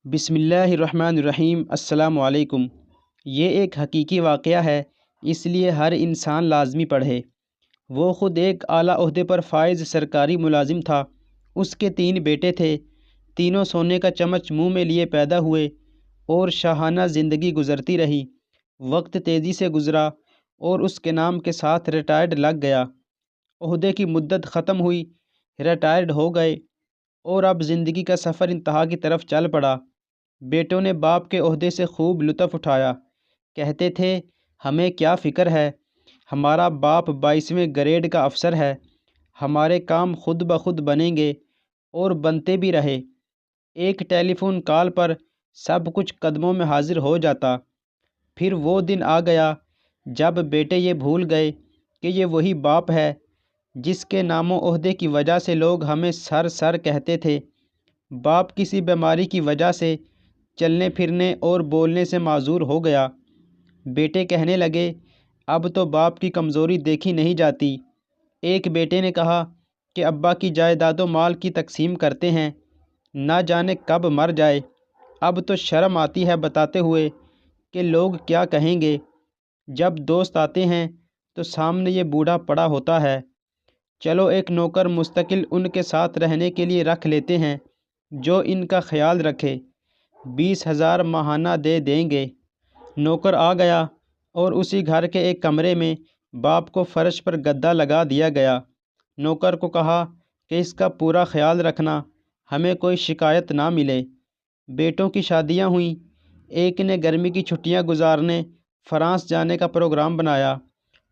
بسم اللہ الرحمن الرحیم۔ السلام علیکم۔ یہ ایک حقیقی واقعہ ہے، اس لیے ہر انسان لازمی پڑھے۔ وہ خود ایک اعلیٰ عہدے پر فائز سرکاری ملازم تھا۔ اس کے 3 بیٹے تھے، تینوں سونے کا چمچ منہ میں لیے پیدا ہوئے اور شاہانہ زندگی گزرتی رہی۔ وقت تیزی سے گزرا اور اس کے نام کے ساتھ ریٹائرڈ لگ گیا۔ عہدے کی مدت ختم ہوئی، ریٹائرڈ ہو گئے اور اب زندگی کا سفر انتہا کی طرف چل پڑا۔ بیٹوں نے باپ کے عہدے سے خوب لطف اٹھایا۔ کہتے تھے، ہمیں کیا فکر ہے، ہمارا باپ 22ویں گریڈ کا افسر ہے، ہمارے کام خود بخود بنیں گے اور بنتے بھی رہے۔ ایک ٹیلی فون کال پر سب کچھ قدموں میں حاضر ہو جاتا۔ پھر وہ دن آ گیا جب بیٹے یہ بھول گئے کہ یہ وہی باپ ہے جس کے نام و عہدے کی وجہ سے لوگ ہمیں سر کہتے تھے۔ باپ کسی بیماری کی وجہ سے چلنے پھرنے اور بولنے سے معذور ہو گیا۔ بیٹے کہنے لگے، اب تو باپ کی کمزوری دیکھی نہیں جاتی۔ ایک بیٹے نے کہا کہ ابا کی جائیداد و مال کی تقسیم کرتے ہیں، نہ جانے کب مر جائے۔ اب تو شرم آتی ہے بتاتے ہوئے کہ لوگ کیا کہیں گے۔ جب دوست آتے ہیں تو سامنے یہ بوڑھا پڑا ہوتا ہے۔ چلو ایک نوکر مستقل ان کے ساتھ رہنے کے لیے رکھ لیتے ہیں جو ان کا خیال رکھے، 20,000 ماہانہ دے دیں گے۔ نوکر آ گیا اور اسی گھر کے ایک کمرے میں باپ کو فرش پر گدا لگا دیا گیا۔ نوکر کو کہا کہ اس کا پورا خیال رکھنا، ہمیں کوئی شکایت نہ ملے۔ بیٹوں کی شادیاں ہوئیں، ایک نے گرمی کی چھٹیاں گزارنے فرانس جانے کا پروگرام بنایا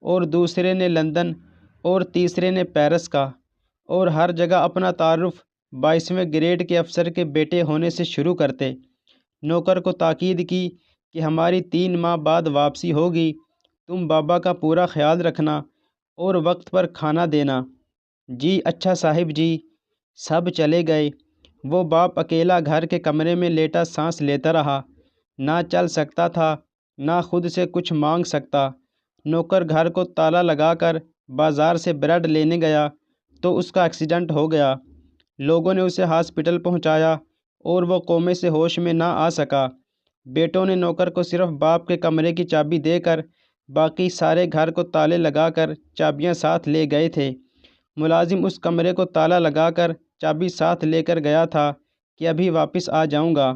اور دوسرے نے لندن اور تیسرے نے پیرس کا، اور ہر جگہ اپنا تعارف 22ویں گریڈ کے افسر کے بیٹے ہونے سے شروع کرتے۔ نوکر کو تاکید کی کہ ہماری 3 ماہ بعد واپسی ہوگی، تم بابا کا پورا خیال رکھنا اور وقت پر کھانا دینا۔ جی اچھا صاحب جی۔ سب چلے گئے۔ وہ باپ اکیلا گھر کے کمرے میں لیٹا سانس لیتا رہا، نہ چل سکتا تھا، نہ خود سے کچھ مانگ سکتا۔ نوکر گھر کو تالا لگا کر بازار سے بریڈ لینے گیا تو اس کا ایکسیڈنٹ ہو گیا۔ لوگوں نے اسے ہاسپٹل پہنچایا اور وہ کومے سے ہوش میں نہ آ سکا۔ بیٹوں نے نوکر کو صرف باپ کے کمرے کی چابی دے کر باقی سارے گھر کو تالے لگا کر چابیاں ساتھ لے گئے تھے۔ ملازم اس کمرے کو تالا لگا کر چابی ساتھ لے کر گیا تھا کہ ابھی واپس آ جاؤں گا۔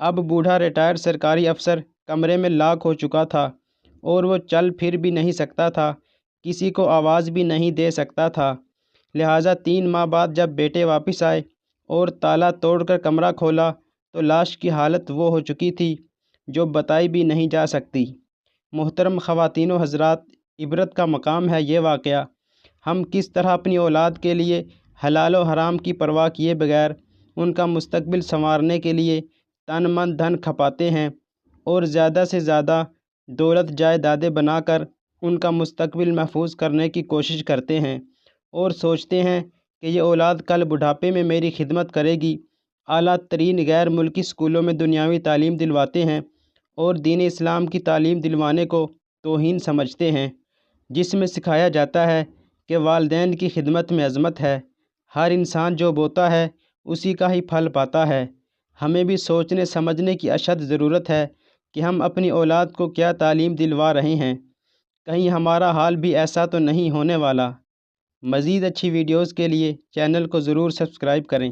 اب بوڑھا ریٹائرڈ سرکاری افسر کمرے میں لاک ہو چکا تھا اور وہ چل پھر بھی نہیں سکتا تھا، کسی کو آواز بھی نہیں دے سکتا تھا۔ لہٰذا 3 ماہ بعد جب بیٹے واپس آئے اور تالا توڑ کر کمرہ کھولا تو لاش کی حالت وہ ہو چکی تھی جو بتائی بھی نہیں جا سکتی۔ محترم خواتین و حضرات، عبرت کا مقام ہے یہ واقعہ۔ ہم کس طرح اپنی اولاد کے لیے حلال و حرام کی پرواہ کیے بغیر ان کا مستقبل سنوارنے کے لیے تن من دھن کھپاتے ہیں اور زیادہ سے زیادہ دولت جائیدادیں بنا کر ان کا مستقبل محفوظ کرنے کی کوشش کرتے ہیں، اور سوچتے ہیں کہ یہ اولاد کل بڑھاپے میں میری خدمت کرے گی۔ اعلیٰ ترین غیر ملکی اسکولوں میں دنیاوی تعلیم دلواتے ہیں اور دین اسلام کی تعلیم دلوانے کو توہین سمجھتے ہیں، جس میں سکھایا جاتا ہے کہ والدین کی خدمت میں عظمت ہے، ہر انسان جو بوتا ہے اسی کا ہی پھل پاتا ہے۔ ہمیں بھی سوچنے سمجھنے کی اشد ضرورت ہے کہ ہم اپنی اولاد کو کیا تعلیم دلوا رہے ہیں، کہیں ہمارا حال بھی ایسا تو نہیں ہونے والا۔ مزید اچھی ویڈیوز کے لیے چینل کو ضرور سبسکرائب کریں۔